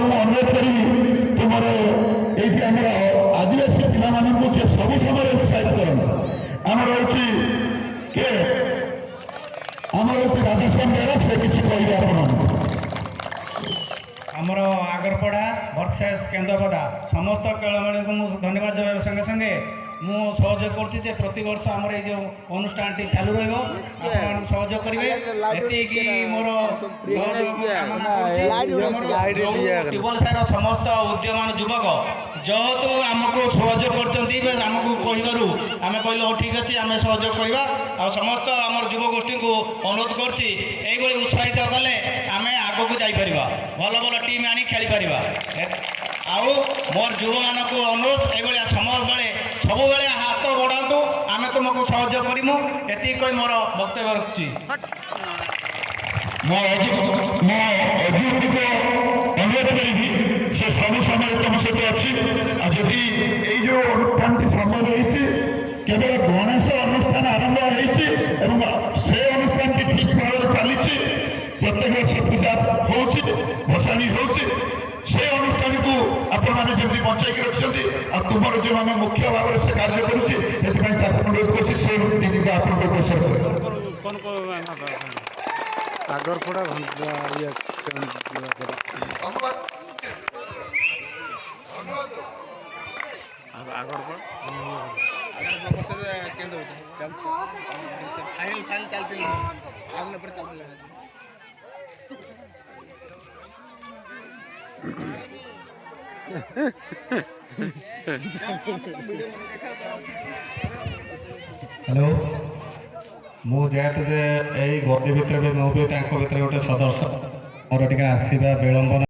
अनुरोध करी तुमर ये आदिवासी पिलाମାନଙ୍କୁ जे ସବୁ ସମୟରେ ଉତ୍ସାହିତ କରନ୍ତି। ଆମର ହେଉଛି କିଏ ଆମର ହେଉଛି ରାଧାଶ୍ୟାମ ବେହେରା, ସେ କିଛି କହିବେ ଆପଣଙ୍କୁ। ଆମର ଆଗରପଡ଼ା ଭର୍ସେସ କେନ୍ଦ୍ରାପଡ଼ା ସମସ୍ତ ଖେଳାଳିଙ୍କୁ ମୁଁ ଧନ୍ୟବାଦ ଦେବା ସଙ୍ଗେ ସଙ୍ଗେ ମୁଁ ସହଯୋଗ କରୁଛି ଯେ ପ୍ରତିବର୍ଷ ଆମର ଏଇ ଯେଉଁ ଅନୁଷ୍ଠାନଟି ଚାଲୁ ରହିବ, ଆପଣମାନଙ୍କୁ ସହଯୋଗ କରିବେ ଏତିକି ମୋର କାମନା କରୁଛି। ଟ୍ୟୁବଲ ସାହିର ସମସ୍ତ ଉଦ୍ୟମାନ ଯୁବକ ଯେହେତୁ ଆମକୁ ସହଯୋଗ କରୁଛନ୍ତି, ଆମକୁ କହିବାରୁ ଆମେ କହିଲୁ ହଉ ଠିକ୍ ଅଛି ଆମେ ସହଯୋଗ କରିବା। ଆଉ ସମସ୍ତ ଆମର ଯୁବଗୋଷ୍ଠୀଙ୍କୁ ଅନୁରୋଧ କରୁଛି ଏଇଭଳି ଉତ୍ସାହିତ କଲେ ଆମେ ଆଗକୁ ଯାଇପାରିବା, ଭଲ ଭଲ ଟିମ୍ ଆଣି ଖେଳିପାରିବା। ଆଉ ମୋର ଯୁବମାନଙ୍କୁ ଅନୁରୋଧ ଏଇଭଳିଆ ସମୟ ସବୁବେଳେ ହାତ ବଢ଼ାନ୍ତୁ, ଆମେ ତୁମକୁ ସହଯୋଗ କରିମୁ। ଏତିକି କହି ମୋର ବକ୍ତବ୍ୟ ରଖୁଛି। ମୁଁ ଅଜିତକୁ ଅନୁରୋଧ କରିବି ସେ ସବୁ ସମୟରେ ତୁମ ସହିତ ଅଛି। ଆଉ ଯଦି ଏଇ ଯେଉଁ ଅନୁଷ୍ଠାନଟି ସମୟ ରହିଛି କେବଳ ଗଣେଶ ଅନୁଷ୍ଠାନ ଆରମ୍ଭ ହେଇଛି ଏବଂ ସେ ଅନୁଷ୍ଠାନଟି ଠିକ୍ ଭାବରେ ଚାଲିଛି, ପ୍ରତ୍ୟେକ ବର୍ଷ ପୂଜା ହେଉଛି, ଭସାଣି ହେଉଛି, ସେ ଅନୁଷ୍ଠାନକୁ ଆପଣମାନେ ଯେମିତି ବଞ୍ଚାଇକି ରଖିଛନ୍ତି ଆଉ ତୁମର ଯେଉଁମାନେ ମୁଖ୍ୟ ଭାବରେ ସେ କାର୍ଯ୍ୟ କରୁଛି ଏଥିପାଇଁ ତାକୁ ଅନୁରୋଧ କରୁଛି ସେ ଟିମ୍କୁ ଆପଣଙ୍କ ଦେଶରେ ଆଗରପଡ଼ା हेलो मु जेहेतु यही गड्डी भितर भी मुझे गोटे सदस्य मोर टे आसवा विलंबन